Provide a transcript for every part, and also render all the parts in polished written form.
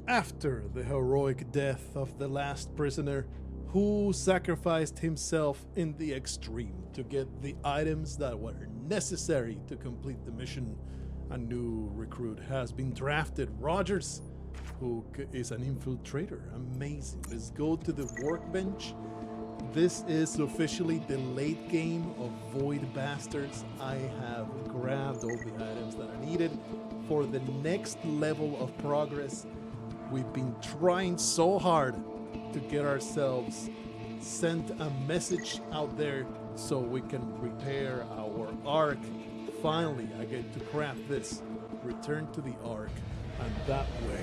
After the heroic death of the last prisoner, who sacrificed himself in the extreme to get the items that were necessary to complete the mission, a new recruit has been drafted. Rogers, who is an infiltrator. Amazing. Let's go to the workbench. This is officially the late game of Void Bastards. I have grabbed all the items that are needed for the next level of progress. We've been trying so hard to get ourselves sent a message out there so we can repair our arc. Finally, I get to craft this. Return to the arc, and that way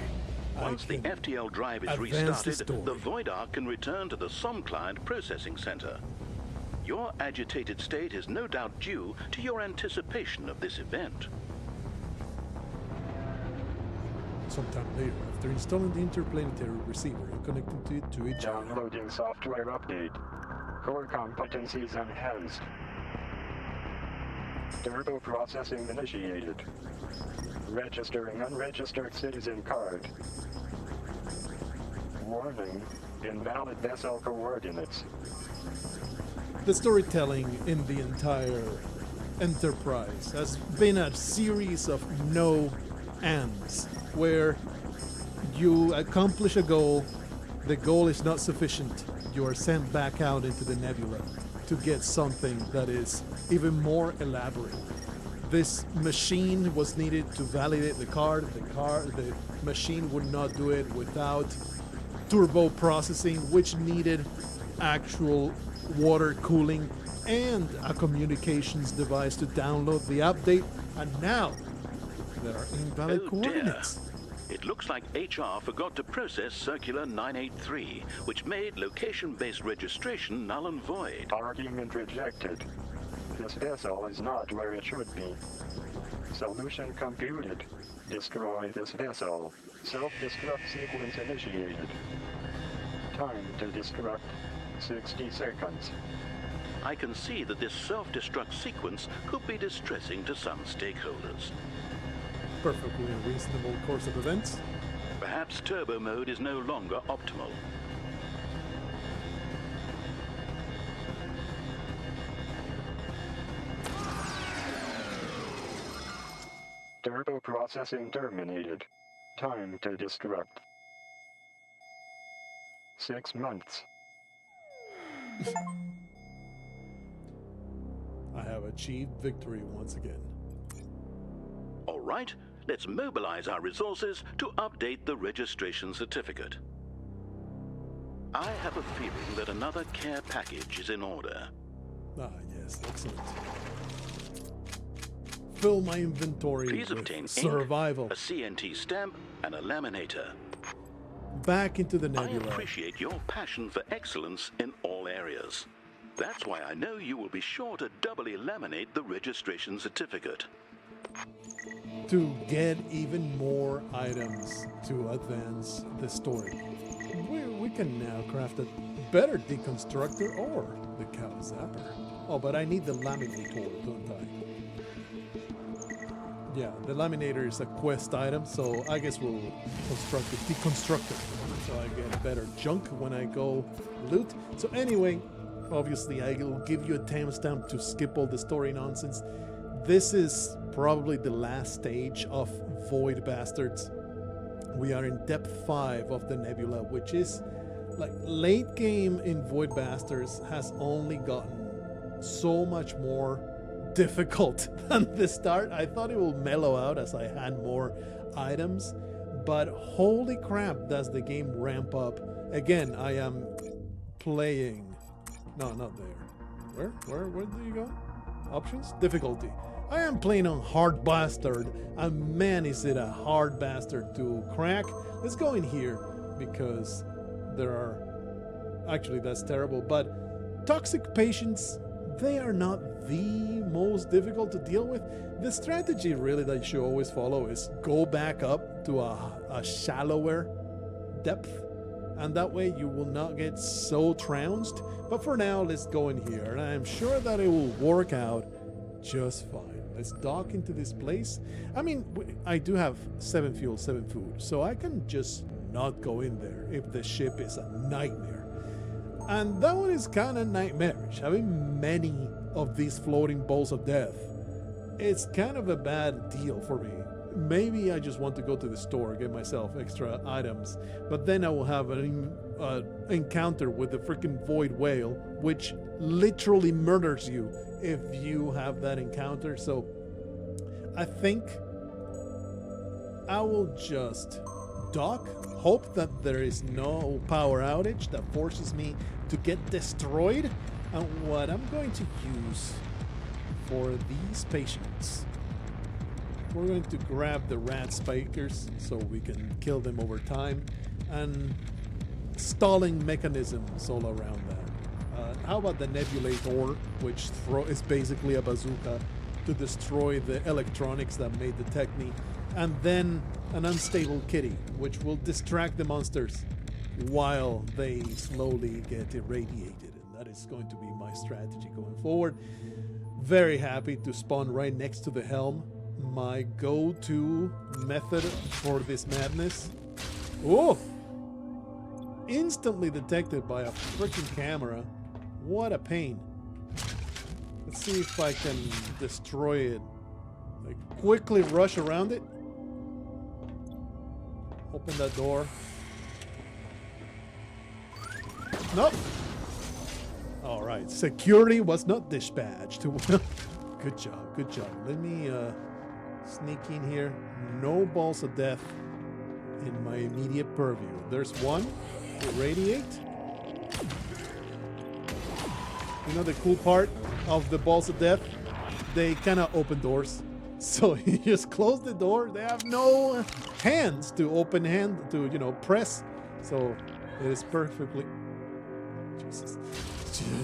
once the FTL drive is restarted, the Void Arc can return to the SOM client processing center. Your agitated state is no doubt due to your anticipation of this event. Sometime later, after installing the interplanetary receiver and connecting it to each other. Downloading software update. Core competencies enhanced. Turbo processing initiated. Registering unregistered citizen card. Warning, invalid vessel coordinates. The storytelling in the entire Enterprise has been a series of no ands, where you accomplish a goal, the goal is not sufficient, you are sent back out into the nebula to get something that is even more elaborate. This machine was needed to validate the card. The machine would not do it without turbo processing, which needed actual water cooling and a communications device to download the update. And now there are invalid coordinates. Dear. It looks like HR forgot to process Circular 983, which made location-based registration null and void. Argument rejected. This vessel is not where it should be. Solution computed. Destroy this vessel. Self-destruct sequence initiated. Time to destruct. 60 seconds. I can see that this self-destruct sequence could be distressing to some stakeholders. Perfectly reasonable course of events. Perhaps turbo mode is no longer optimal. Turbo processing terminated. Time to destruct. 6 months. I have achieved victory once again. All right, let's mobilize our resources to update the registration certificate. I have a feeling that another care package is in order. Ah, yes, excellent. Fill my inventory Please with obtain survival. ink, a CNT stamp, and a laminator. Back into the I nebula. appreciate your passion for excellence in all areas. That's why I know you will be sure to doubly laminate the registration certificate. To get even more items to advance the story, we can now craft a better deconstructor or the cow zapper. Oh, but I need the laminator, don't I? Yeah, the laminator is a quest item, so I guess we'll construct a deconstructor so I get better junk when I go loot. So anyway, obviously I will give you a timestamp to skip all the story nonsense. This is probably the last stage of Void Bastards. We are in depth 5 of the nebula, which is like late game in Void Bastards has only gotten so much more difficult than the start. I thought it will mellow out as I had more items, but holy crap, does the game ramp up. Again, I am playing, no, not there. Where do you go? Options? Difficulty. I am playing on hard bastard, and man is it a hard bastard to crack. Let's go in here, because there are, actually that's terrible, but toxic patients, they are not the most difficult to deal with. The strategy really that you should always follow is go back up to a shallower depth, and that way you will not get so trounced. But for now, let's go in here, and I am sure that it will work out just fine. Let's dock into this place. I mean, I do have 7 fuel, 7 food, so I can just not go in there if the ship is a nightmare. And that one is kind of nightmarish. Having many of these floating balls of death, it's kind of a bad deal for me. Maybe I just want to go to the store, get myself extra items, but then I will have an encounter with the freaking void whale, which literally murders you if you have that encounter. So I think I will just dock, hope that there is no power outage that forces me to get destroyed. And what I'm going to use for these patients, we're going to grab the rat spikers so we can kill them over time, and stalling mechanisms all around that. How about the nebulator, which is basically a bazooka to destroy the electronics that made the technique, and then an unstable kitty, which will distract the monsters while they slowly get irradiated. And that is going to be my strategy going forward. Very happy to spawn right next to the helm. My go-to method for this madness. Oh! Instantly detected by a freaking camera. What a pain. Let's see if I can destroy it. Like, quickly rush around it. Open that door. Nope. Alright, security was not dispatched. Good job, good job. Let me sneak in here. No balls of death in my immediate purview. There's one. Irradiate. You know the cool part of the balls of death? They cannot open doors. So you just close the door. They have no hands to open to, you know, press. So it is perfectly... Jesus.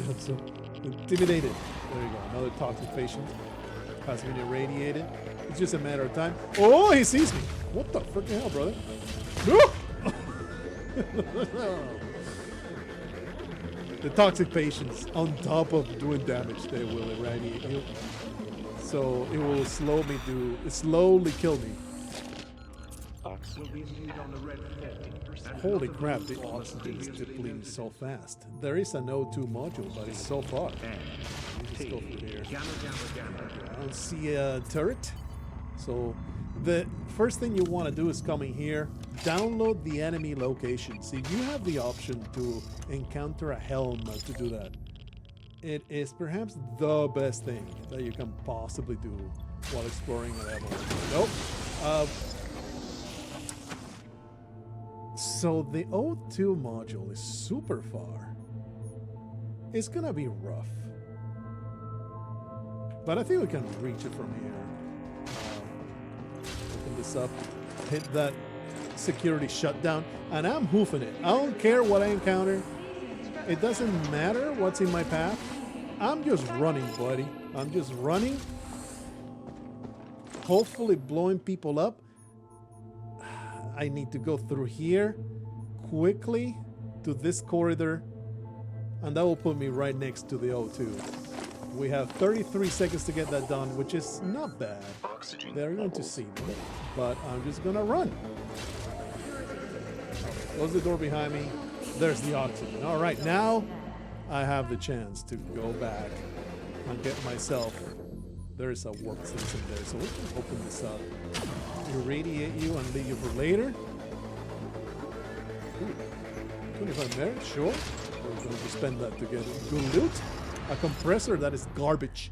I'm so intimidated. There you go. Another toxic patient has been irradiated. It's just a matter of time. Oh, he sees me. What the freaking hell, brother? No! The toxic patients, on top of doing damage, they will irradiate you. So it will slowly kill me. Holy crap, the oxygen is depleting so fast. There is an O2 module, but it's so far. Let's go through here. I don't see a turret. So the first thing you want to do is come in here, download the enemy location. See, you have the option to encounter a helm to do that. It is perhaps the best thing that you can possibly do while exploring a level. Nope. So the O2 module is super far. It's gonna be rough. But I think we can reach it from here. Open this up, hit that security shutdown, and I'm hoofing it. I don't care what I encounter. It doesn't matter what's in my path. I'm just running, buddy. I'm just running. Hopefully blowing people up. I need to go through here quickly to this corridor, and that will put me right next to the O2. We have 33 seconds to get that done, which is not bad. They're going to see me, but I'm just gonna run. Close the door behind me. There's the oxygen. All right, now I have the chance to go back and get myself. There's a warp system there, so we can open this up. Irradiate you and leave you for later. Ooh, 25 merits, sure. We're going to spend that to get good loot. A compressor that is garbage.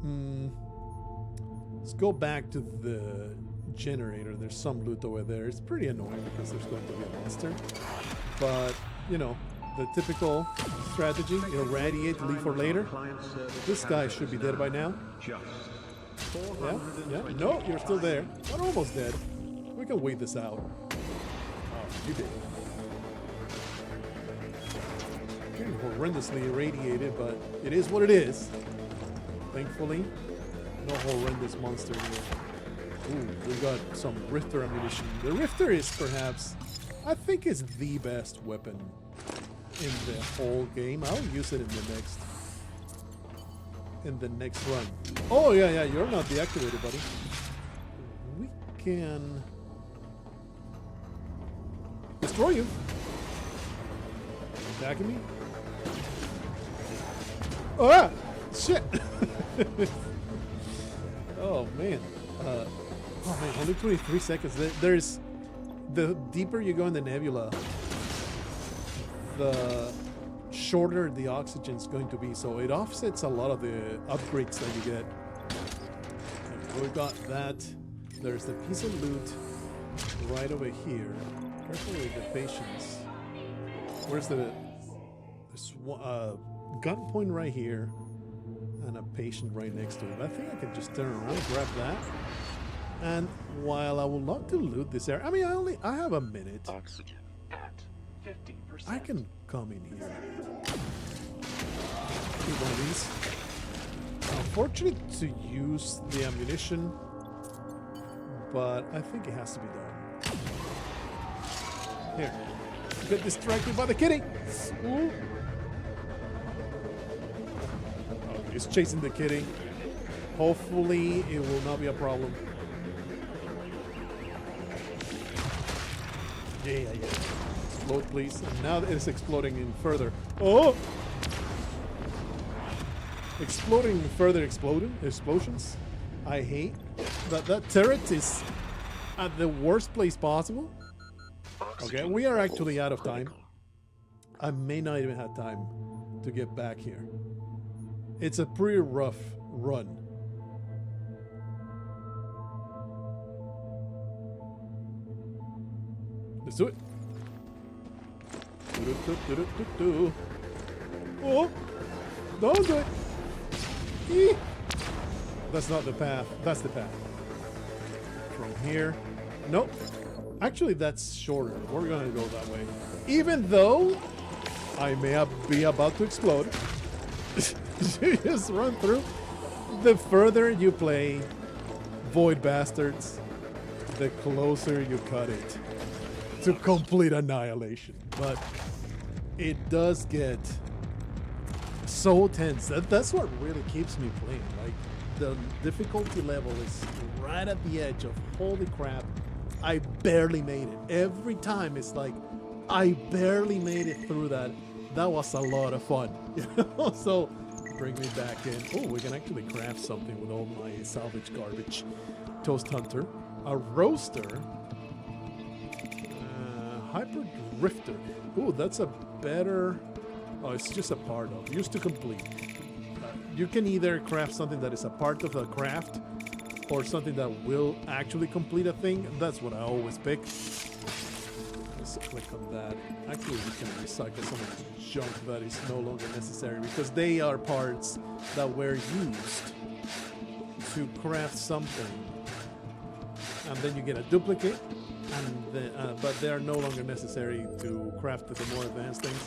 Let's go back to the generator. There's some loot over there. It's pretty annoying because there's going to be a monster. But, you know, the typical strategy, irradiate, leave for later. This guy should be dead by now. Yeah, yeah. No, you're still there. We're almost dead. We can wait this out. Oh, you did. Getting horrendously irradiated, but it is what it is. Thankfully, no horrendous monster here. Ooh, we got some Rifter ammunition. The Rifter is perhaps, I think, is the best weapon in the whole game. I'll use it in the next run. Oh yeah, you're not deactivated, buddy. We can Destroy you. Attacking me? Ah! Shit! Oh man. Oh man, only 23 seconds. There's the deeper you go in the nebula, the shorter the oxygen's going to be. So it offsets a lot of the upgrades that you get. And we got that. There's the piece of loot right over here. Careful with the patience. Where's the gun point right here, and a patient right next to it. I think I can just turn around, grab that. And while I will love to loot this area, I mean, I have a minute. Oxygen at 50%. I can come in here. Get one of these. Unfortunate to use the ammunition, but I think it has to be done. Here. Get distracted by the kitty. Ooh. Oh, he's chasing the kitty. Hopefully it will not be a problem. Yeah. Explode, please. And now it's exploding in further. Oh! Exploding further explosions. I hate that turret is at the worst place possible. Okay, we are actually out of time. I may not even have time to get back here. It's a pretty rough run. Let's do it. Oh! Don't do it! Eee. That's not the path. That's the path. From here. Nope. Actually, that's shorter. We're gonna go that way. Even though I may be about to explode. You just run through. The further you play Void Bastards, the closer you cut it to complete annihilation. But it does get so tense. That's what really keeps me playing. Like, the difficulty level is right at the edge of holy crap, I barely made it. Every time it's like, I barely made it through that. That was a lot of fun. You know? So bring me back in. Oh, we can actually craft something with all my salvage garbage. Toast Hunter. A roaster. Hyper Drifter. Oh, that's a better... Oh, it's just a part of. Used to complete. You can either craft something that is a part of a craft or something that will actually complete a thing. That's what I always pick. Let's click on that. Actually, we can recycle some of the junk that is no longer necessary because they are parts that were used to craft something. And then you get a duplicate, and then, but they are no longer necessary to craft the more advanced things.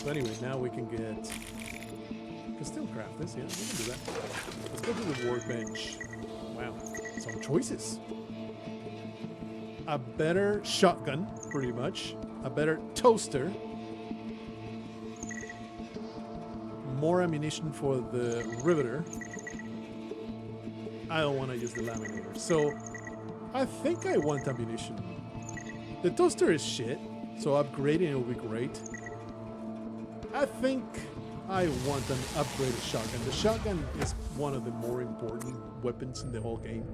So anyway, now we can get... We can still craft this, yeah, we can do that. Let's go to the workbench. Wow, some choices. A better shotgun, pretty much. A better toaster. More ammunition for the riveter. I don't want to use the laminator. So, I think I want ammunition. The toaster is shit, so upgrading it will be great. I think I want an upgraded shotgun. The shotgun is one of the more important weapons in the whole game.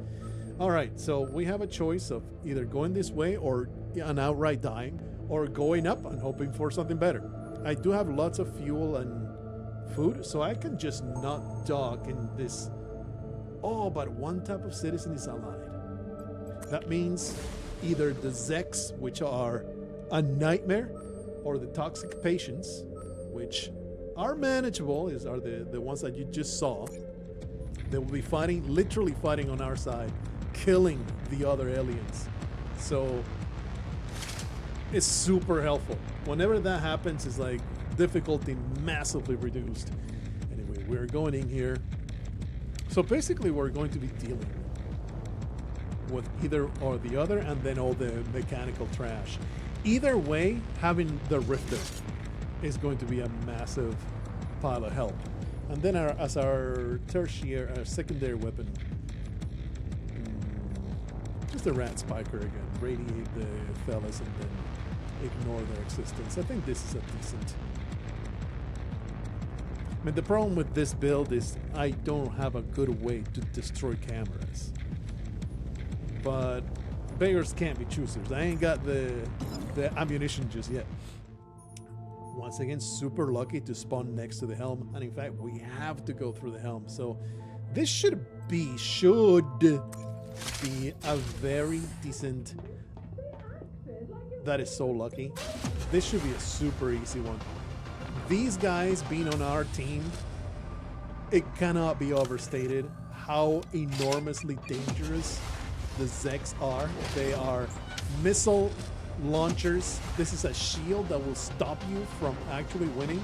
Alright, so we have a choice of either going this way or an outright dying, or going up and hoping for something better. I do have lots of fuel and food, so I can just not dock in this. Oh, but one type of citizen is allied. That means either the Zeks, which are a nightmare, or the toxic patients, which are manageable, are the ones that you just saw. They will be fighting, literally fighting on our side, killing the other aliens. So it's super helpful. Whenever that happens, it's like difficulty massively reduced. Anyway, we're going in here. So basically we're going to be dealing with either or the other, and then all the mechanical trash. Either way, having the Rifter is going to be a massive pile of help. And then as our secondary weapon, just a rat spiker again. Radiate the fellas and then ignore their existence. I think this is a decent. I mean, the problem with this build is I don't have a good way to destroy cameras. But beggars can't be choosers. I ain't got the ammunition just yet. Once again, super lucky to spawn next to the helm. And in fact, we have to go through the helm. So this should be a very decent. That is so lucky. This should be a super easy one. These guys being on our team, it cannot be overstated how enormously dangerous the Zeks are. They are missile launchers. This is a shield that will stop you from actually winning.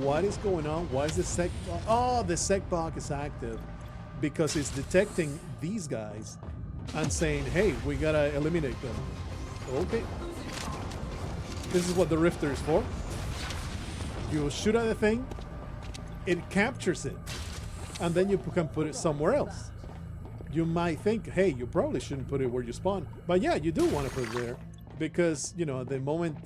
What is going on? Why is the sec? Oh, the SecBot is active because it's detecting these guys and saying, hey, we gotta eliminate them. Okay. This is what the Rifter is for. You shoot at the thing, it captures it, and then you can put it somewhere else. You might think, hey, you probably shouldn't put it where you spawn, but yeah, you do want to put it there because, you know, the moment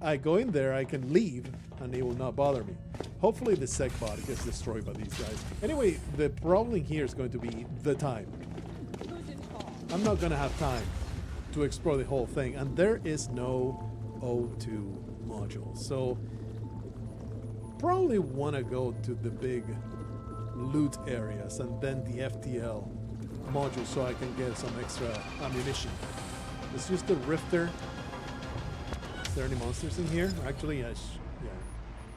I go in there, I can leave and it will not bother me. Hopefully the SecBot gets destroyed by these guys. Anyway, the problem here is going to be the time. I'm not going to have time to explore the whole thing, and there is no O2 module. So probably want to go to the big loot areas and then the FTL module so I can get some extra ammunition. Let's use the Rifter. Is there any monsters in here? Actually, yes. Yeah,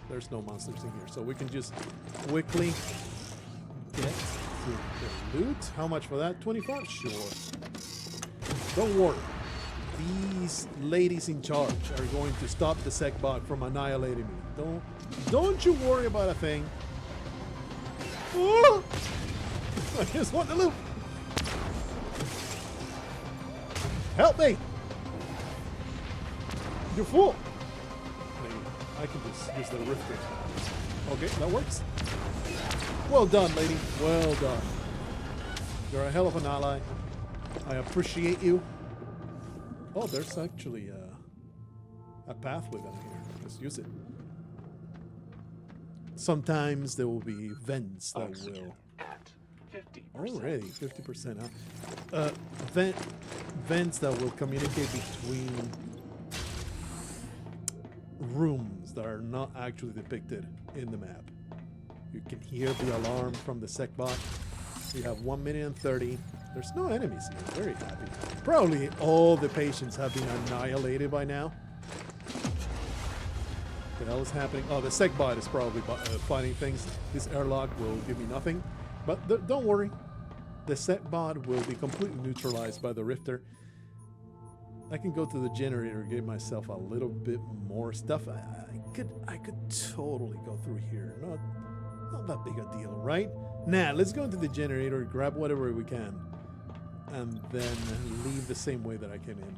there's no monsters in here. So we can just quickly get to the loot. How much for that? 25? Sure. Don't worry. These ladies in charge are going to stop the SecBot from annihilating me. Don't you worry about a thing. Oh! I just want the loot. Help me! You fool! I can just use the Rifter. Okay, that works. Well done, lady. Well done. You're a hell of an ally. I appreciate you. Oh, there's actually a pathway down here. Let's use it. Sometimes there will be vents that will... Already, 50%, huh? Vents that will communicate between rooms that are not actually depicted in the map. You can hear the alarm from the SecBot. We have 1 minute and 30. There's no enemies here. Very happy. Probably all the patients have been annihilated by now. What the hell is happening? Oh, the SecBot is probably fighting things. This airlock will give me nothing. But don't worry. The SecBot will be completely neutralized by the Rifter. I can go to the generator and give myself a little bit more stuff. I could totally go through here. Not that big a deal, right? Nah, let's go into the generator, grab whatever we can, and then leave the same way that I came in.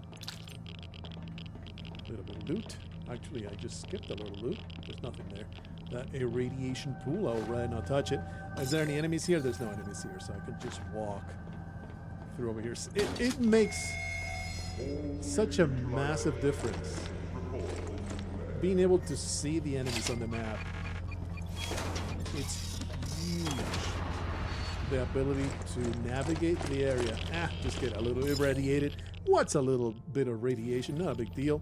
A little bit of loot. Actually, I just skipped a little loot. There's nothing there. That irradiation pool, I'll rather not touch it. Is there any enemies here? There's no enemies here, so I can just walk through over here. It makes such a massive difference. Being able to see the enemies on the map. It's huge. The ability to navigate the area. Just get a little irradiated. What's a little bit of radiation? Not a big deal.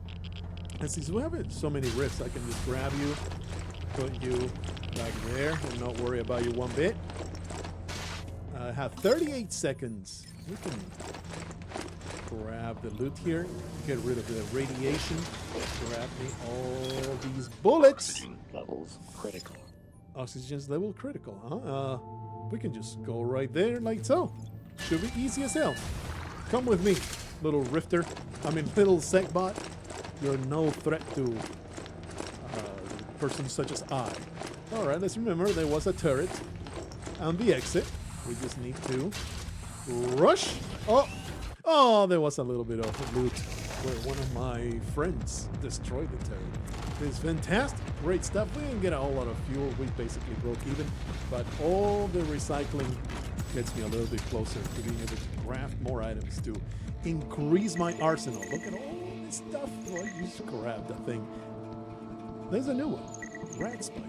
And since we have so many rifts, I can just grab you, put you back there, and not worry about you one bit. I have 38 seconds. We can grab the loot here, get rid of the radiation, grab me all these bullets. Oxygen levels critical. Oxygen's level critical, huh? We can just go right there like so. Should be easy as hell. Come with me, little Rifter. Little SecBot. You're no threat to persons such as I. Alright, let's remember there was a turret on the exit. We just need to rush. Oh, there was a little bit of loot where one of my friends destroyed the turret. It's fantastic. Great stuff. We didn't get a whole lot of fuel. We basically broke even. But all the recycling gets me a little bit closer to being able to craft more items to increase my arsenal. Look at all rat stuff? Well, you just grab the thing. There's a new one. Rat spiker.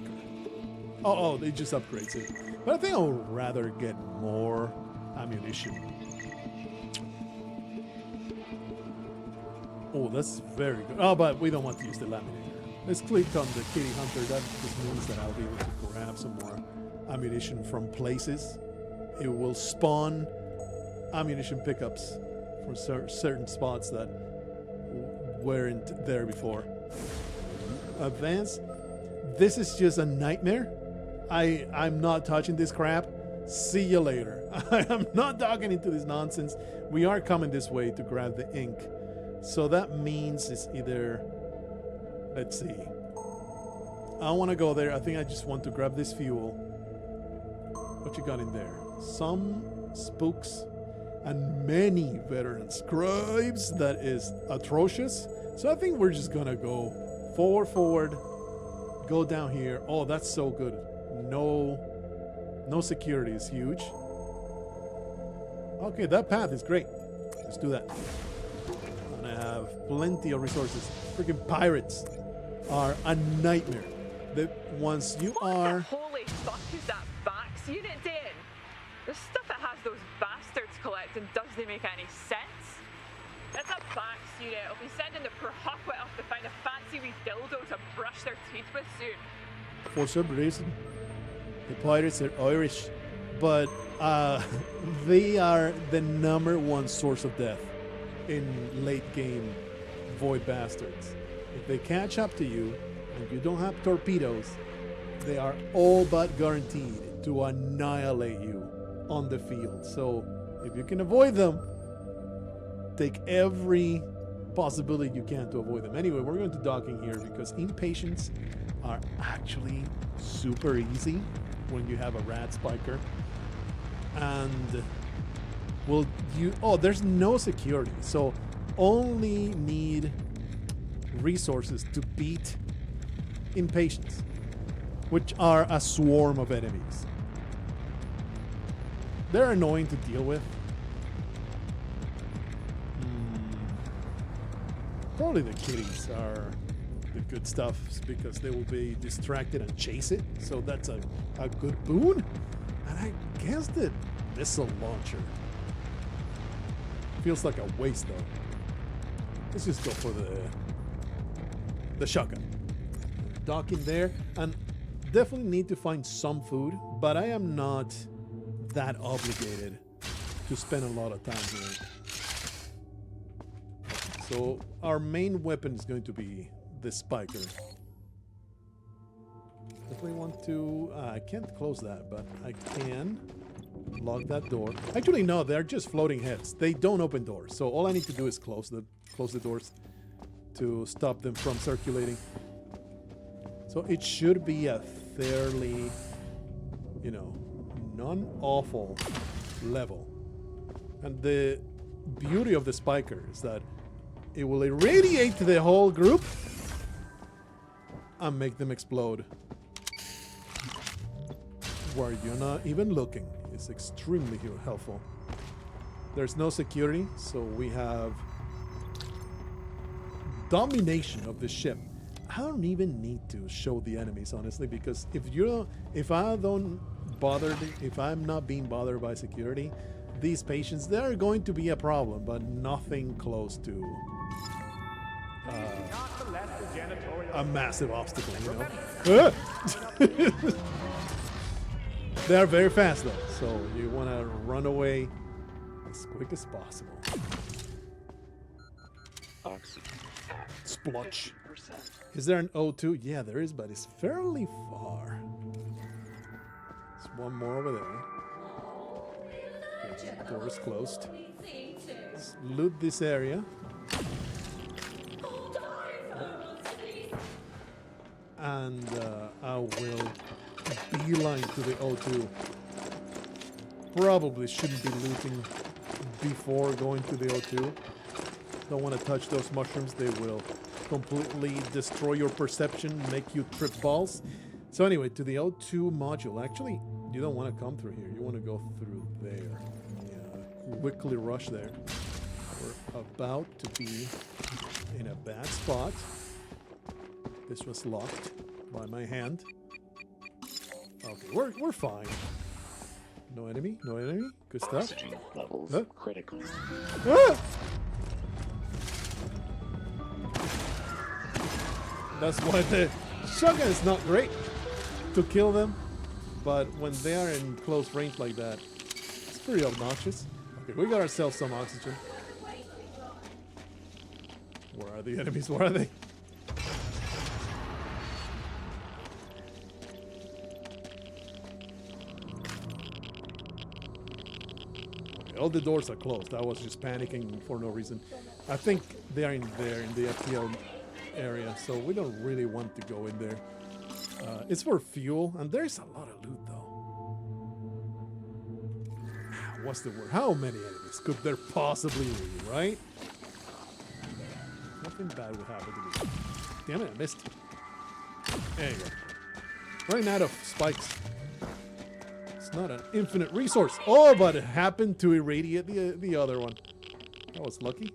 Oh, it just upgrades it. But I think I would rather get more ammunition. Oh, that's very good. Oh, but we don't want to use the laminator. Let's click on the kitty hunter. That just means that I'll be able to grab some more ammunition from places. It will spawn ammunition pickups for certain spots that weren't there before. Advance. This is just a nightmare. I'm not touching this crap. See you later. I am not docking into this nonsense. We are coming this way to grab the ink. So that means it's either... Let's see. I want to go there. I think I just want to grab this fuel. What you got in there? Some spooks and many veteran scribes. That is atrocious. So I think we're just going to go forward. Go down here. Oh, that's so good. No security is huge. Okay, that path is great. Let's do that. And I have plenty of resources. Freaking pirates are a nightmare. Once you are... What the holy fuck is that Vax unit doing? The stuff that has those bastards collecting doesn't make any sense. It's a Vax unit. I'll be sending the poor Huckwit off to find a fancy wee dildo to brush their teeth with soon. For some reason, the pirates are Irish, but they are the #1 source of death in late game Void Bastards. If they catch up to you and you don't have torpedoes, they are all but guaranteed to annihilate you on the field. So if you can avoid them, take every possibility you can to avoid them. Anyway, we're going to docking here because impatiens are actually super easy when you have a rat spiker. And there's no security, so only need resources to beat impatiens, which are a swarm of enemies. They're annoying to deal with. Probably the kitties are the good stuff because they will be distracted and chase it. So that's a good boon. And I guess the missile launcher feels like a waste though. Let's just go for the shotgun. Dock in there, and definitely need to find some food, but I am not that obligated to spend a lot of time here. So our main weapon is going to be the spiker. Definitely want to... I can't close that, but I can lock that door. Actually, no, they're just floating heads. They don't open doors. So all I need to do is close the doors to stop them from circulating. So it should be a fairly, non-awful level. And the beauty of the spiker is that it will irradiate the whole group and make them explode where you're not even looking. It's extremely helpful. There's no security, so we have domination of the ship. I don't even need to show the enemies, honestly, because if I'm not being bothered by security, these patients, they're going to be a problem, but nothing close to a massive obstacle, They are very fast though, so you want to run away as quick as possible. Splotch. Is there an O2? Yeah, there is, but it's fairly far. There's one more over there. Okay, the door is closed. Let's loot this area. And I will beeline to the O2. Probably shouldn't be looting before going to the O2. Don't want to touch those mushrooms. They will completely destroy your perception, make you trip balls. So anyway, to the O2 module. Actually, you don't want to come through here. You want to go through there. Yeah, quickly rush there. We're about to be in a bad spot. This was locked by my hand. Okay, we're fine. No enemy, no enemy. Good stuff. Oxygen levels critical. Ah! That's why the shotgun is not great to kill them, but when they are in close range like that, it's pretty obnoxious. Okay, we got ourselves some oxygen. Where are the enemies? Where are they? Okay, all the doors are closed. I was just panicking for no reason. I think they are in there in the FTL area, so we don't really want to go in there. It's for fuel, and there's a lot of loot though. What's the word? How many enemies could there possibly be, right? Nothing bad would happen to me. Damn it, I missed. There you go. Running out of spikes. It's not an infinite resource. Oh, but it happened to irradiate the other one. That was lucky.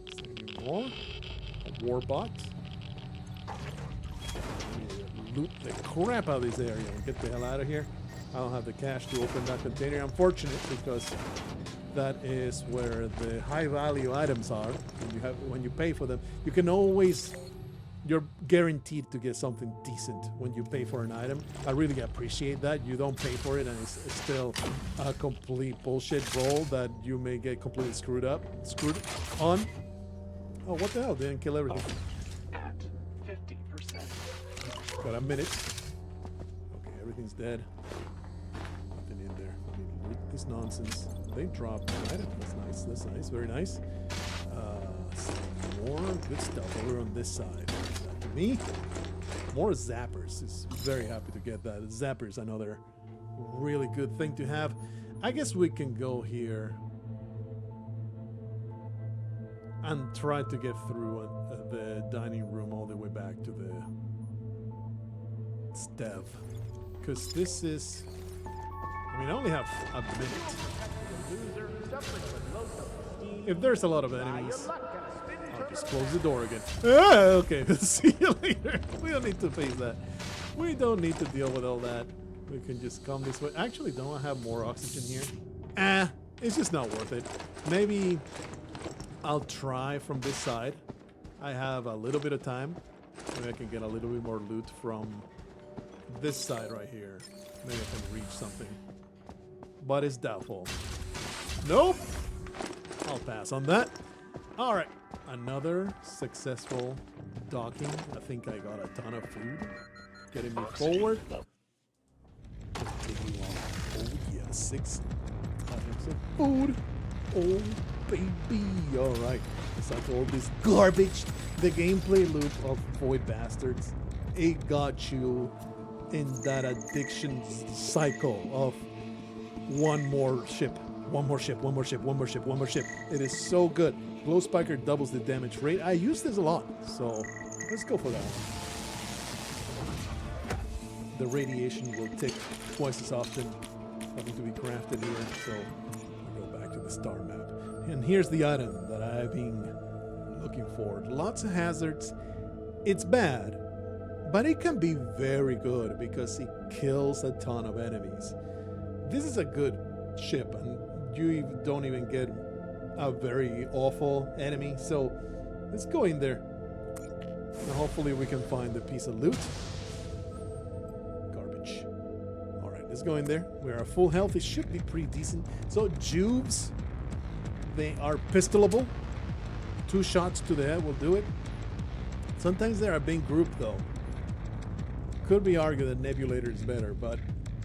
Is there any more? A warbot. Loot the crap out of this area and get the hell out of here. I don't have the cash to open that container. Unfortunate, because that is where the high value items are. When you pay for them, you can always, you're guaranteed to get something decent when you pay for an item. I really appreciate that. You don't pay for it and it's still a complete bullshit roll that you may get completely screwed on. Oh, what the hell? They didn't kill everything. At 50%. Got a minute. Okay, everything's dead. Nothing in there. I mean, look at this nonsense. They dropped an item. That's nice. That's nice. Very nice. Some more good stuff over on this side. That to me. More zappers. Is very happy to get that. Zappers, another really good thing to have. I guess we can go here and try to get through the dining room all the way back to the Stev, because this is, I mean, I only have a minute. If there's a lot of enemies, I'll just close the door again. Ah, okay, see you later. We don't need to face that. We don't need to deal with all that. We can just come this way. Actually, don't I have more oxygen here? It's just not worth it. Maybe I'll try from this side. I have a little bit of time. Maybe I can get a little bit more loot from this side right here. Maybe I can reach something. But it's doubtful. Nope. I'll pass on that. All right. Another successful docking. I think I got a ton of food. Getting me forward. Oh yeah, 6 items of food. Oh baby. All right. It's like all this garbage. The gameplay loop of Void Bastards. It got you in that addiction cycle of one more ship. One more ship, one more ship, one more ship, one more ship. It is so good. Glow Spiker doubles the damage rate. I use this a lot, so let's go for that one. The radiation will tick twice as often. Nothing to be crafted here, so we go back to the star map. And here's the item that I've been looking for. Lots of hazards. It's bad, but it can be very good because it kills a ton of enemies. This is a good ship, and you don't even get a very awful enemy, so let's go in there. And hopefully we can find a piece of loot. Garbage. Alright, let's go in there. We're at full health. It should be pretty decent. So, Jubes, they are pistolable. 2 shots to the head will do it. Sometimes they're a big group, though. Could be argued that Nebulator is better, but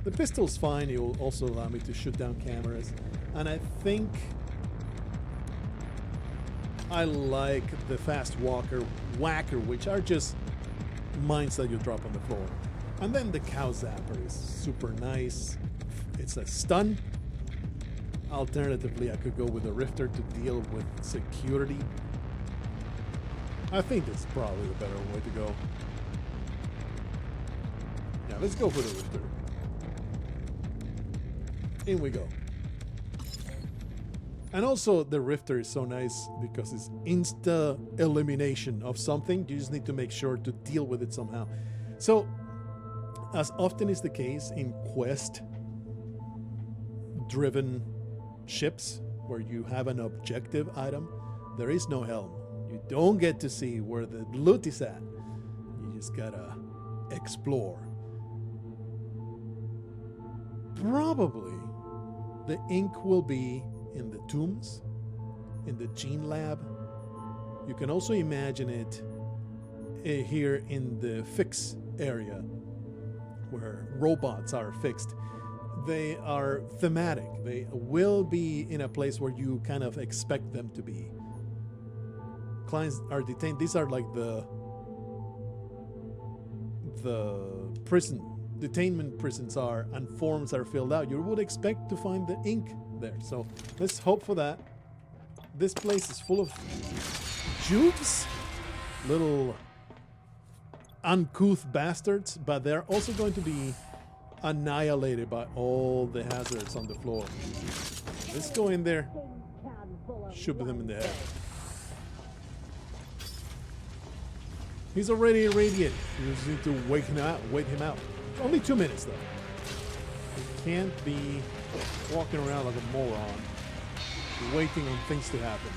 the pistol's fine. It will also allow me to shoot down cameras. And I think I like the fast whacker, which are just mines that you drop on the floor. And then the cow zapper is super nice. It's a stun. Alternatively, I could go with a rifter to deal with security. I think it's probably the better way to go. Yeah, let's go for the rifter. In we go. And also the Rifter is so nice because it's insta elimination of something. You just need to make sure to deal with it somehow. So, as often is the case in quest-driven ships where you have an objective item, there is no helm. You don't get to see where the loot is at. You just gotta explore. Probably the ink will be in the tombs, in the gene lab. You can also imagine it here in the fix area where robots are fixed. They are thematic. They will be in a place where you kind of expect them to be. Clients are detained. These are like the prison, detainment prisons are, and forms are filled out. You would expect to find the ink there. So let's hope for that. This place is full of Jews, little uncouth bastards, but they're also going to be annihilated by all the hazards on the floor. Let's go in there, shoot them in the head. He's already irradiated. You just need to wait him out. Only 2 minutes though. You can't be walking around like a moron, waiting on things to happen.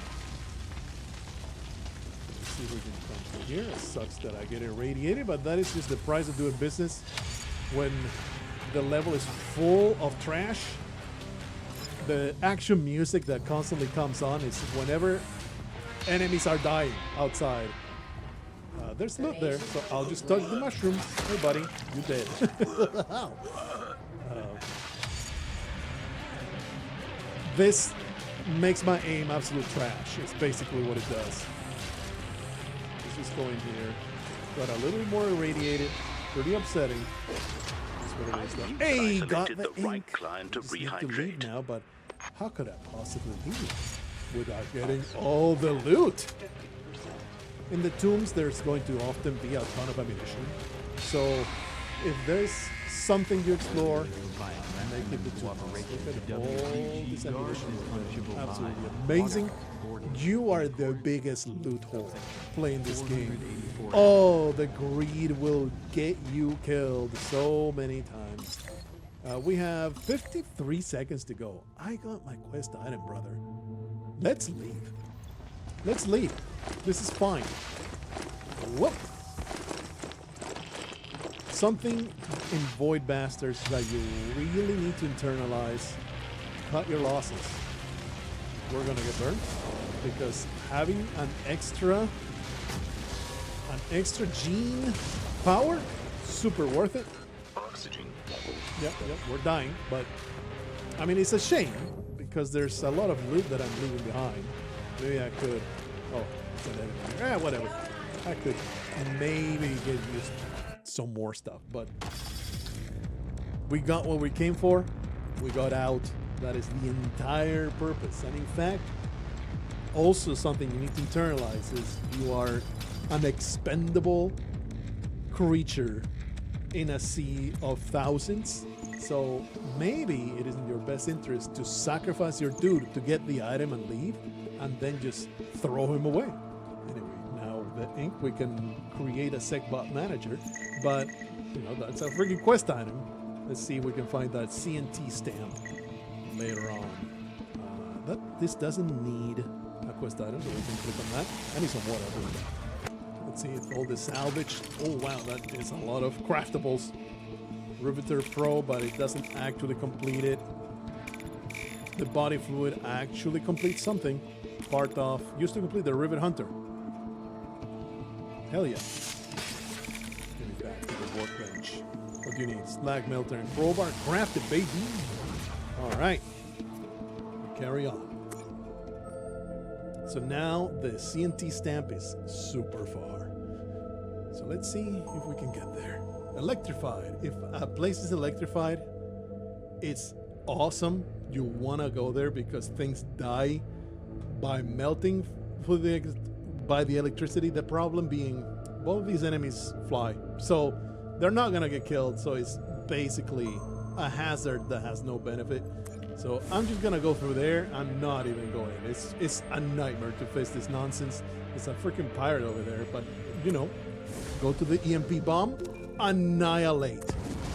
Let's see if we can come through here. It sucks that I get irradiated, but that is just the price of doing business when the level is full of trash. The action music that constantly comes on is whenever enemies are dying outside. There's loot there, so I'll just touch the mushrooms. Hey, buddy, you dead. This makes my aim absolute trash. It's basically what it does. Let's just go in here. Got a little bit more irradiated. Pretty upsetting. That's what it is. Hey, got the ink. Client to Just need to leave rehydrate. now, but how could I possibly leave without getting all the loot? In the tombs, there's going to often be a ton of ammunition. So, if there's something to explore, make it the tombs. Look at all this ammunition. Absolutely amazing. You are the biggest loot hole playing this game. Oh, the greed will get you killed so many times. We have 53 seconds to go. I got my quest item, brother. Let's leave. Let's leave. This is fine. Whoop. Something in Void Bastards that you really need to internalize. Cut your losses. We're gonna get burned because having an extra gene power, super worth it. Oxygen level. Yep, we're dying, but I mean it's a shame because there's a lot of loot that I'm leaving behind. Maybe I could. Oh, it's an enemy here. Whatever. I could maybe get used some more stuff, but we got what we came for. We got out. That is the entire purpose. And in fact, also something you need to internalize is you are an expendable creature in a sea of thousands. So maybe it is in your best interest to sacrifice your dude to get the item and leave, and then just throw him away. Anyway, now the ink, we can create a SecBot manager, but you know, that's a freaking quest item. Let's see if we can find that CNT stamp later on. This doesn't need a quest item, so we can click on that. I need some water. Let's see if all this salvage. Oh wow, that is a lot of craftables. Riveter Pro, but it doesn't actually complete it. The body fluid actually completes something. Part of used to complete the Rivet Hunter. Hell yeah. Give me back to the workbench. What do you need? Slag melter and crowbar. Crafted, baby. Alright. Carry on. So now the CNT stamp is super far. So let's see if we can get there. Electrified. If a place is electrified, it's awesome. You want to go there because things die by melting by the electricity. The problem being both of these enemies fly, so they're not gonna get killed. So it's basically a hazard that has no benefit. So I'm just gonna go through there. I'm not even going. It's a nightmare to face this nonsense. It's a freaking pirate over there, but you know, go to the EMP bomb, annihilate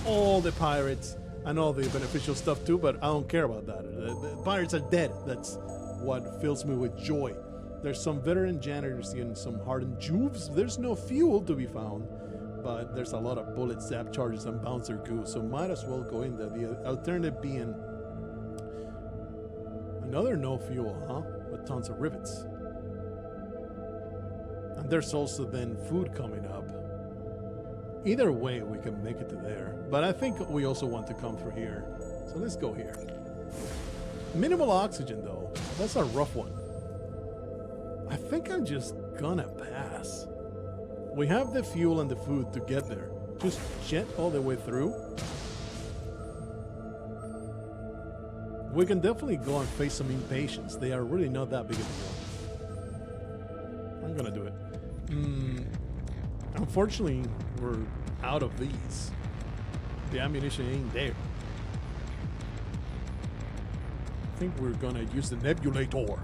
all the pirates and all the beneficial stuff too, but I don't care about that. The pirates are dead. That's what fills me with joy. There's some veteran janitors and some hardened juves. There's no fuel to be found, but there's a lot of bullet zap charges and bouncer goo, so might as well go in there. The alternative being another no fuel, huh? With tons of rivets. And there's also then food coming up. Either way, we can make it to there. But I think we also want to come through here. So let's go here. Minimal oxygen, though. That's a rough one. I think I'm just gonna pass. We have the fuel and the food to get there. Just jet all the way through. We can definitely go and face some impatience. They are really not that big of a deal. I'm gonna do it. Unfortunately, we're out of these. The ammunition ain't there. I think we're gonna use the nebulator,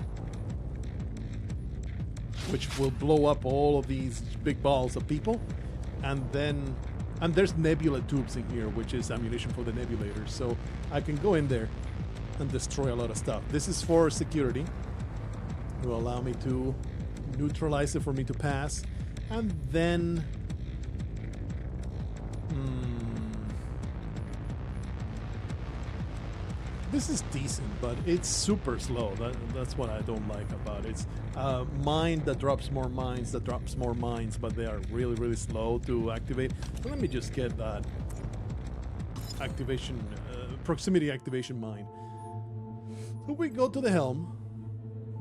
which will blow up all of these big balls of people. And there's nebula tubes in here, which is ammunition for the nebulators. So I can go in there and destroy a lot of stuff. This is for security. It will allow me to neutralize it for me to pass. And then this is decent, but it's super slow. That's what I don't like about it. It's mine that drops more mines, but they are really, really slow to activate. So let me just get that activation, proximity activation mine. So we go to the helm.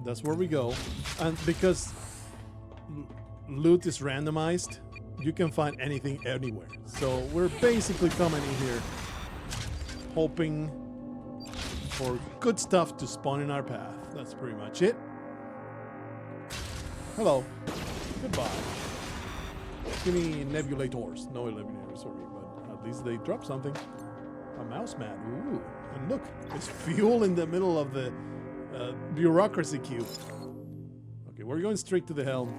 That's where we go. And because loot is randomized, you can find anything anywhere. So we're basically coming in here hoping for good stuff to spawn in our path. That's pretty much it. Hello. Goodbye. Give me nebulators. No nebulators, sorry, but at least they drop something. A mouse mat. Ooh. And look, it's fuel in the middle of the bureaucracy cube. Okay, we're going straight to the helm.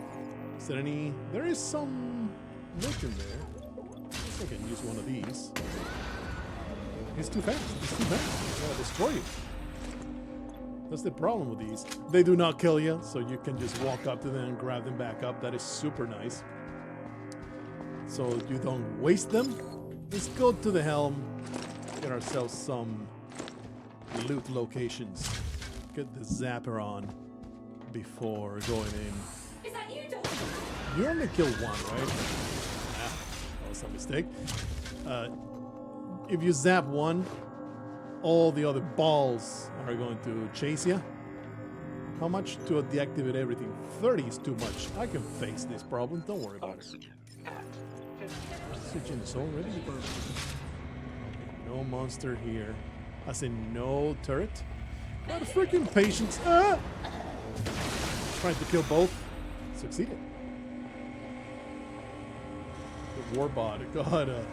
Is there any... There is some loot in there. I guess I can use one of these. It's too fast. It's too fast. It's gonna destroy you. That's the problem with these. They do not kill you, so you can just walk up to them and grab them back up. That is super nice. So you don't waste them. Let's go to the helm. Get ourselves some loot locations. Get the zapper on before going in. Is that you, Doctor? You only killed one, right? Ah, that was a mistake. If you zap one, all the other balls are going to chase you. How much to deactivate everything? 30 is too much. I can face this problem. Don't worry about it. Oxygen is already burning. No monster here. As in no turret. Not a freaking patience. Ah! Trying to kill both. Succeeded. The warbot got a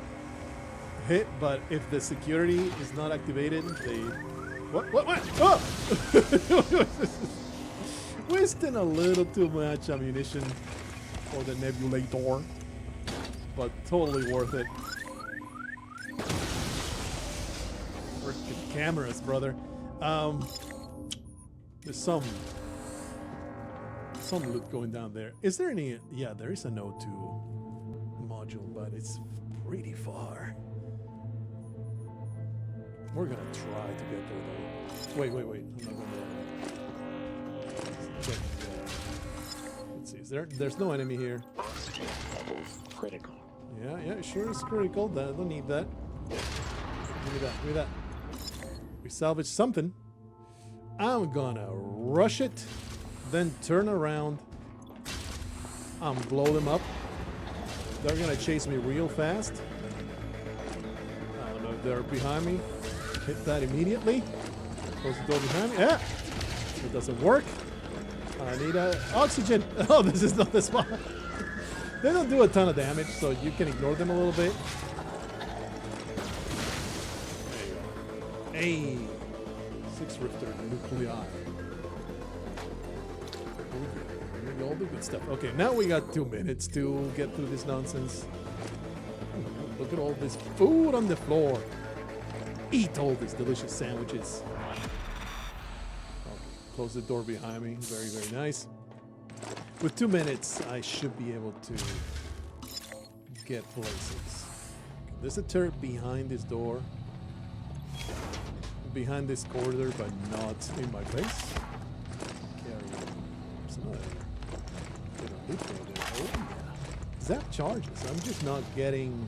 hit, but if the security is not activated, they... What? Oh! Wasting a little too much ammunition for the nebulator, but totally worth it. Freaking cameras, brother. There's some loot going down there. Is there any... Yeah, there is an O2 module, but it's pretty far. We're gonna try to get there though. Wait. I'm not gonna... Check. Let's see. There's no enemy here. Oxygen levels critical. Yeah, sure is critical. I don't need that. Give me that. We salvaged something. I'm gonna rush it, then turn around and blow them up. They're gonna chase me real fast. I don't know if they're behind me. Hit that immediately. Close the door behind me. Ah! It doesn't work. I need oxygen. Oh, this is not the spot. They don't do a ton of damage, so you can ignore them a little bit. There you go. Hey. 6 Rifter nuclei. All the good stuff. Okay, now we got 2 minutes to get through this nonsense. Look at all this food on the floor. Eat all these delicious sandwiches. Okay, close the door behind me. Very, very nice. With 2 minutes, I should be able to get places. Okay, there's a turret behind this door. Behind this corridor, but not in my face. There's another. Oh, yeah. Zap charges. I'm just not getting...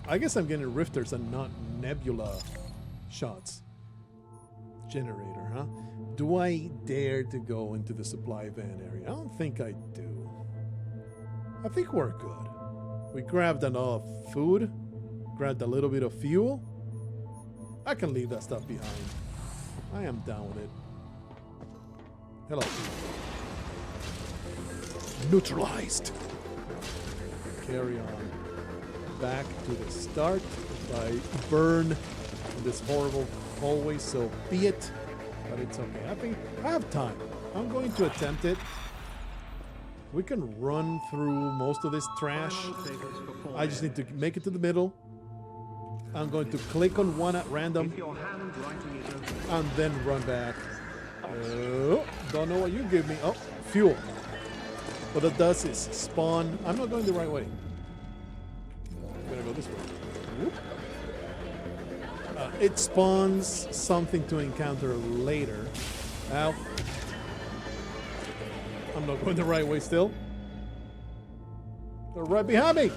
I guess I'm getting rifters and not nebula shots. Generator, huh? Do I dare to go into the supply van area? I don't think I do. I think we're good. We grabbed enough food. Grabbed a little bit of fuel. I can leave that stuff behind. I am down with it. Hello. Neutralized. Carry on back to the start. If I burn in this horrible hallway, so be it. But it's okay. I think I have time. I'm going to attempt it. We can run through most of this trash. I just need to make it to the middle. I'm going to click on one at random and then run back. Don't know what you give me. Oh, fuel. What it does is spawn. I'm not going the right way. I'm gonna go this way. Whoop. It spawns something to encounter later. Ow. I'm not going the right way still. They're right behind me.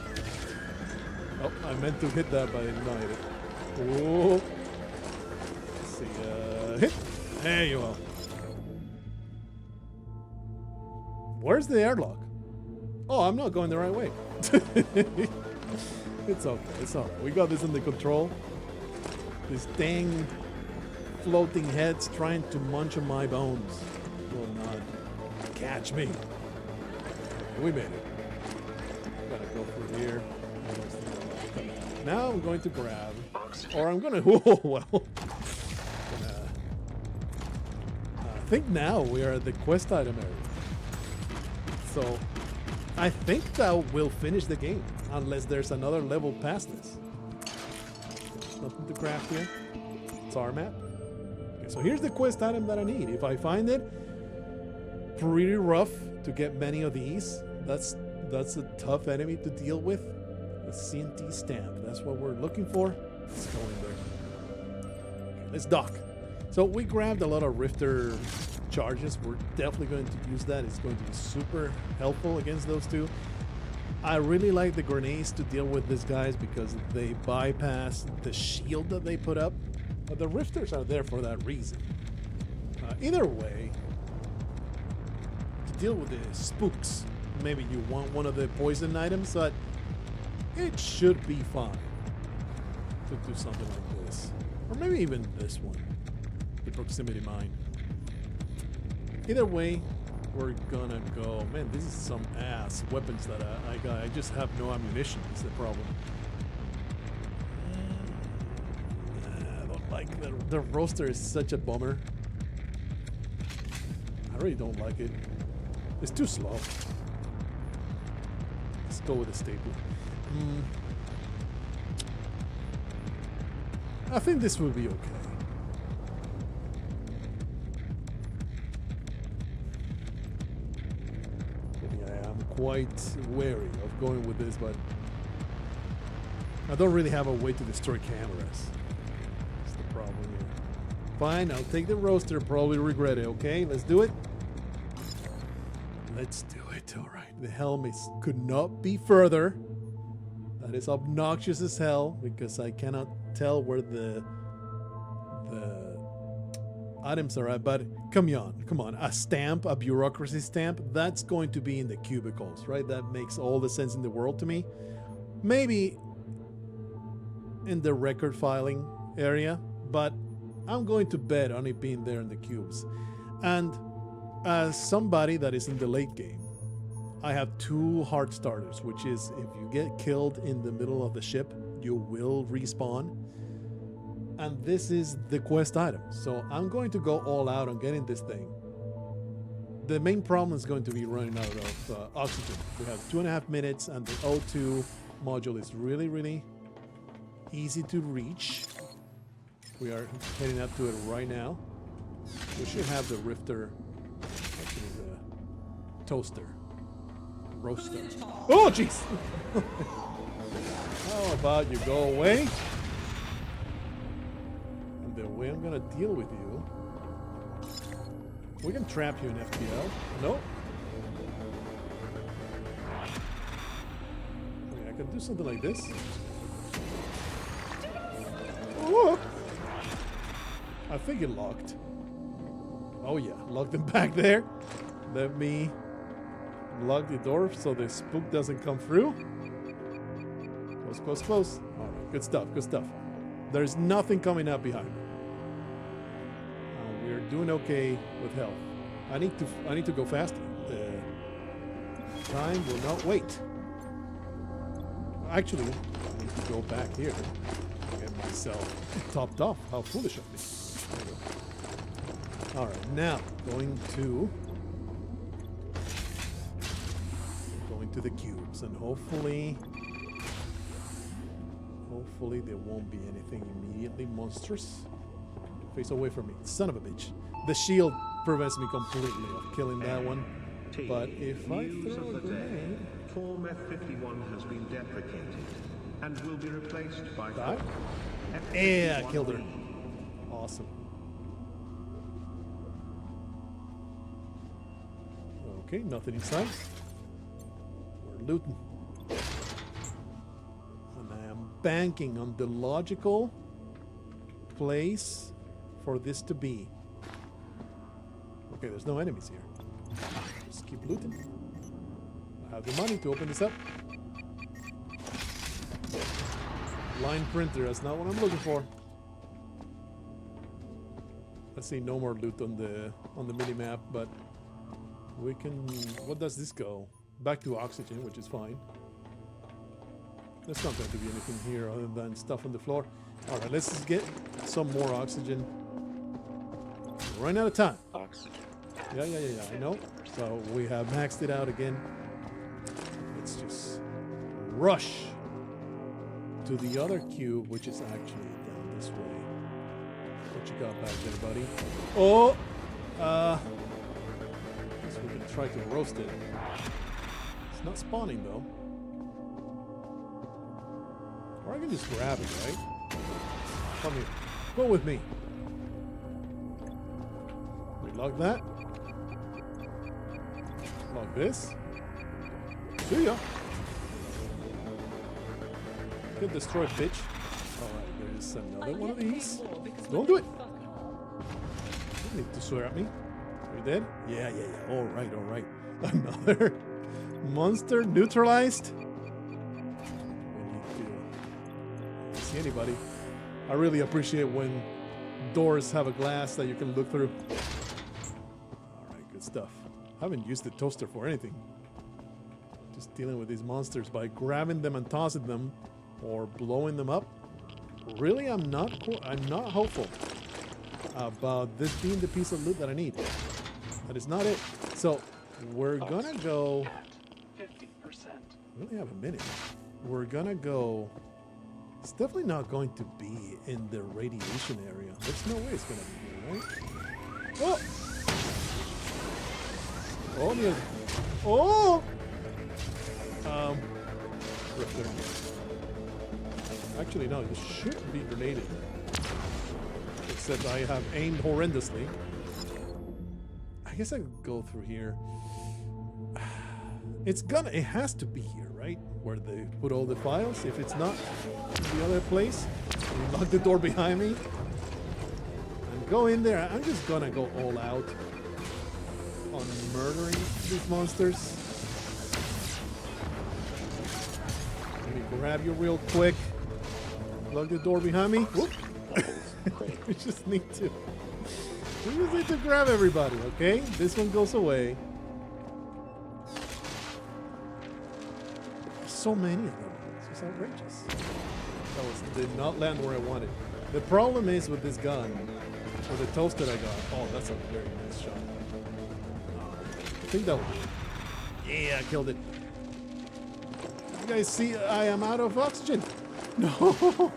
Oh, I meant to hit that, but I did not hit it. Whoa. Let's see. Hit. There you are. Where's the airlock? Oh, I'm not going the right way. It's okay. It's all right. We got this under control. This dang floating heads trying to munch on my bones will not catch me. We made it. Gotta go through here. Now I'm going to grab, or I'm gonna. Oh well. I think now we are at the quest item area. So I think that will finish the game, unless there's another level past this. Nothing to craft here. Tar mat. Okay, so here's the quest item that I need. If I find it, pretty rough to get many of these. That's a tough enemy to deal with. The CNT stamp. That's what we're looking for. Let's go in there. Okay, let's dock. So we grabbed a lot of Rifter charges. We're definitely going to use that. It's going to be super helpful against those two. I really like the grenades to deal with these guys because they bypass the shield that they put up. But the Rifters are there for that reason. Either way, to deal with the spooks, maybe you want one of the poison items, but it should be fine to do something like this. Or maybe even this one, the proximity mine. Either way, we're gonna go. Man, this is some ass weapons that I got. I just have no ammunition, is the problem. I don't like the roaster is such a bummer. I really don't like it. It's too slow. Let's go with a staple. I think this will be okay. Yeah, I'm quite wary of going with this, but I don't really have a way to destroy cameras. That's the problem here. Fine, I'll take the roaster, probably regret it, okay? Let's do it. Let's do it, all right. The helmet could not be further. That is obnoxious as hell because I cannot tell where the items are at, but come on, a stamp, a bureaucracy stamp, that's going to be in the cubicles, right? That makes all the sense in the world to me. Maybe in the record filing area, but I'm going to bet on it being there in the cubes. And as somebody that is in the late game, I have 2 heart starters, which is if you get killed in the middle of the ship, you will respawn. And this is the quest item. So I'm going to go all out on getting this thing. The main problem is going to be running out of oxygen. We have 2.5 minutes, and the O2 module is really, really easy to reach. We are heading up to it right now. We should have the rifter, actually the toaster, roaster. Oh, jeez! How about you go away? And the way I'm gonna deal with you, we can trap you in FTL. No. Okay, I can do something like this. Oh! I think it locked. Oh yeah, lock them back there. Let me lock the door so the spook doesn't come through. Close, close, close. All right, good stuff, good stuff. There's nothing coming up behind me. We're doing okay with health. I need to go faster. The time will not wait. Actually, I need to go back here to get myself topped off. How foolish of me. All right, now going to the cubes, and hopefully there won't be anything immediately monstrous. Face away from me, son of a bitch. The shield prevents me completely of killing that one. But if I throw a grenade, Form F51 has been deprecated and will be replaced by die? Yeah, I killed her. Awesome. Okay, nothing inside. We're looting. And I am banking on the logical place for this to be. Okay, there's no enemies here. Just keep looting. I have the money to open this up. Line printer, that's not what I'm looking for. Let's see, no more loot on the mini map, but we can. What does this go? Back to oxygen, which is fine. There's not going to be anything here other than stuff on the floor. All right, let's just get some more oxygen. We're running out of time. Oxygen. Yeah, I know. So we have maxed it out again. Let's just rush to the other cube, which is actually down this way. What you got back there, buddy? Oh! Guess we can try to roast it. It's not spawning, though. Or I can just grab it, right? Come here. Go with me. Relock that. Lock this. See ya. Get destroyed, bitch. Alright, there's another one of these. Don't do it. You need to swear at me. Are you dead? Yeah. Alright. Another monster neutralized. We need to see anybody. I really appreciate when doors have a glass that you can look through. Alright, good stuff. I haven't used the toaster for anything. Just dealing with these monsters by grabbing them and tossing them or blowing them up. Really, I'm not hopeful about this being the piece of loot that I need. That is not it. So we're gonna go 50%. We only have a minute. We're gonna go. It's definitely not going to be in the radiation area. There's no way it's gonna be here, right? Oh! Oh, yeah. Oh! Rifter. Actually, no, this should be grenaded. Except I have aimed horrendously. I guess I could go through here. It has to be here, right? Where they put all the files. If it's not the other place, lock the door behind me and go in there. I'm just gonna go all out on murdering these monsters. Let me grab you real quick. Lock the door behind me. Whoop. We just need to grab everybody, okay? This one goes away. So many of them. It's just outrageous. That did not land where I wanted. The problem is with this gun, or the toast that I got. Oh, that's a very nice shot. I think that will do it. Yeah, I killed it. You guys see, I am out of oxygen. No. Oh,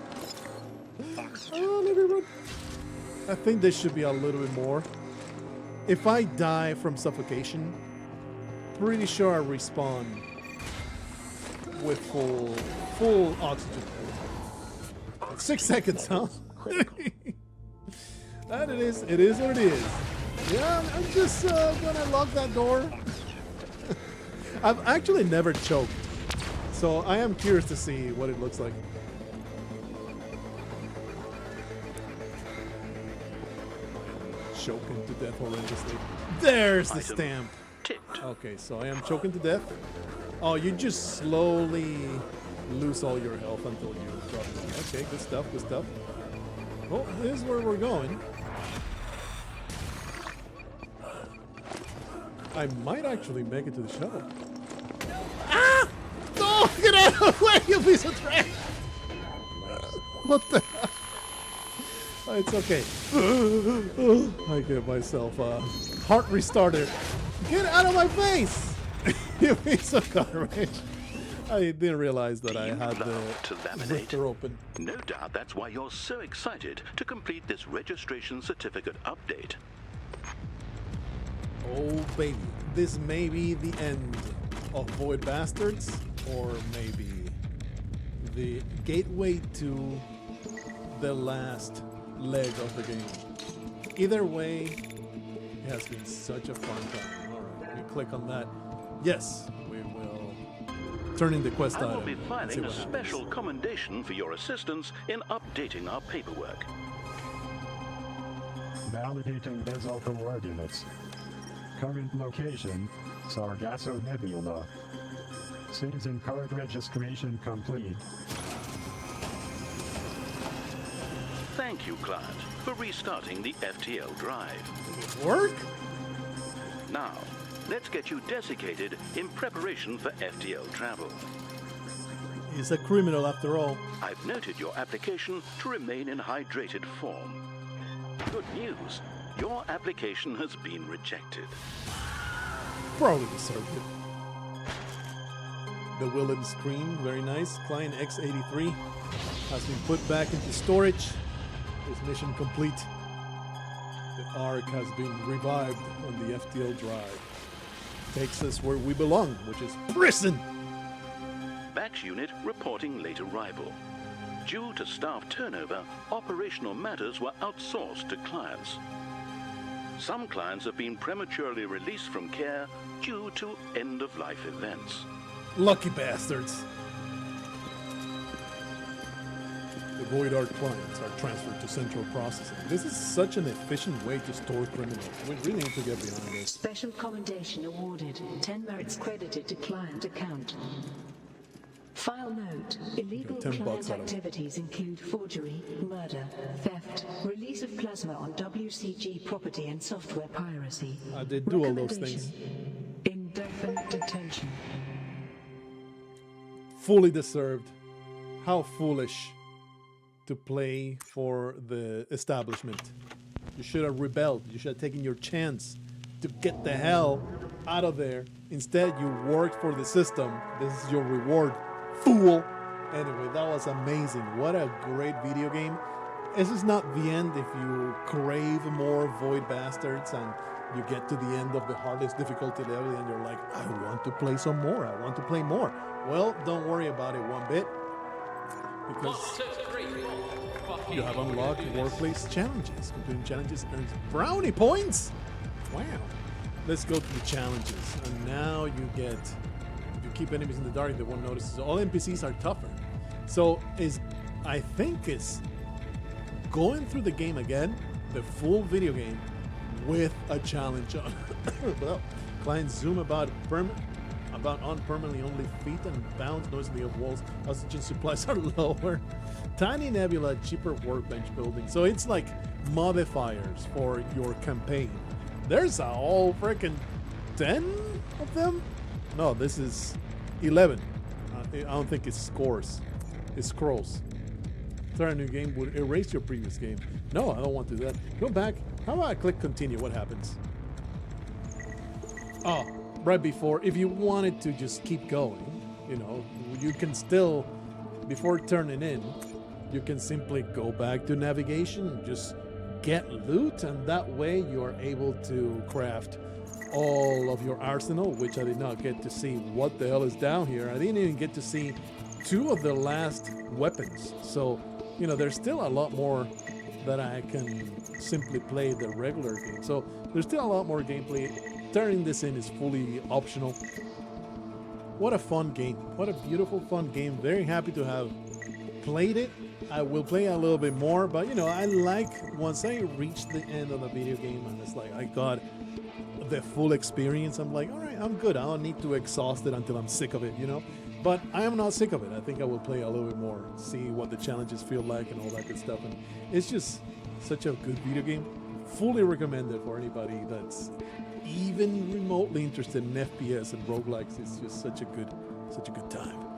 let me run. I think there should be a little bit more. If I die from suffocation, pretty sure I respawn with full oxygen. 6 seconds, huh? That it is what it is. Yeah, I'm just gonna lock that door. I've actually never choked, so I am curious to see what it looks like. Choking to death horrendously. There's the stamp. Ticked. Okay, so I am choking to death. Oh, you just slowly lose all your health until you drop it. Okay, good stuff, good stuff. Well, this is where we're going. I might actually make it to the shuttle. Ah! No! Get out of the way, you piece of trash! What the hell? Oh, it's okay. I give myself a heart restarter. Get out of my face! You piece of garbage. I didn't realize that I had the lifter open. No doubt that's why you're so excited to complete this registration certificate update. Oh baby, this may be the end of Void Bastards, or maybe the gateway to the last leg of the game. Either way, it has been such a fun time. Alright, we click on that. Yes, we will turn in the quest I item. will be and see filing a what happens. special commendation for your assistance in updating our paperwork. Validating vessel coordinates. Current location, Sargasso Nebula. Citizen card registration complete. Thank you, client, for restarting the FTL drive. Did it work? Now, let's get you desiccated in preparation for FTL travel. He's a criminal after all. I've noted your application to remain in hydrated form. Good news, your application has been rejected. Probably deserved it. The Willem screen, very nice. Client X83 has been put back into storage. His mission complete. The Ark has been revived on the FTL drive. Takes us where we belong, which is prison. Batch unit reporting late arrival. Due to staff turnover, operational matters were outsourced to clients. Some clients have been prematurely released from care due to end-of-life events. Lucky bastards. The Void Art clients are transferred to central processing. This is such an efficient way to store criminals. We really need to get behind this. Special commendation awarded. 10 merits credited to client account. File note. Illegal $10 client out of it. activities include forgery, murder, theft, release of plasma on WCG property and software piracy. I did do all those things. Indefinite detention. Fully deserved. How foolish to play for the establishment. You should have rebelled. You should have taken your chance to get the hell out of there. Instead, you worked for the system. This is your reward, fool. Anyway, that was amazing. What a great video game. This is not the end if you crave more Void Bastards and you get to the end of the hardest difficulty level and you're like, I want to play some more. I want to play more. Well, don't worry about it one bit, because you have unlocked workplace challenges. Completing challenges earns brownie points. Wow. Let's go to the challenges. And now you get, if you keep enemies in the dark, they won't notice. So all NPCs are tougher. So I think it's going through the game again, the full video game, with a challenge on. Well, clients zoom about on permanently only feet and bounce noisily of walls. Oxygen supplies are lower. Tiny nebula, cheaper workbench building. So it's like modifiers for your campaign. There's a whole freaking 10 of them? No, this is 11. I don't think it's scores. It's scrolls. Start a new game would erase your previous game. No, I don't want to do that. Go back. How about I click continue? What happens? Oh, right before. If you wanted to just keep going, you know, you can still, before turning in, you can simply go back to navigation, just get loot, and that way you are able to craft all of your arsenal, which I did not get to see what the hell is down here. I didn't even get to see 2 of the last weapons. So, you know, there's still a lot more that I can simply play the regular game. So there's still a lot more gameplay. Turning this in is fully optional. What a fun game. What a beautiful, fun game. Very happy to have played it. I will play a little bit more, but you know, I like once I reach the end of the video game and it's like I got the full experience, I'm like, all right, I'm good. I don't need to exhaust it until I'm sick of it, you know? But I am not sick of it. I think I will play a little bit more, see what the challenges feel like and all that good stuff. And it's just such a good video game. Fully recommend it for anybody that's even remotely interested in FPS and roguelikes. It's just such a good time.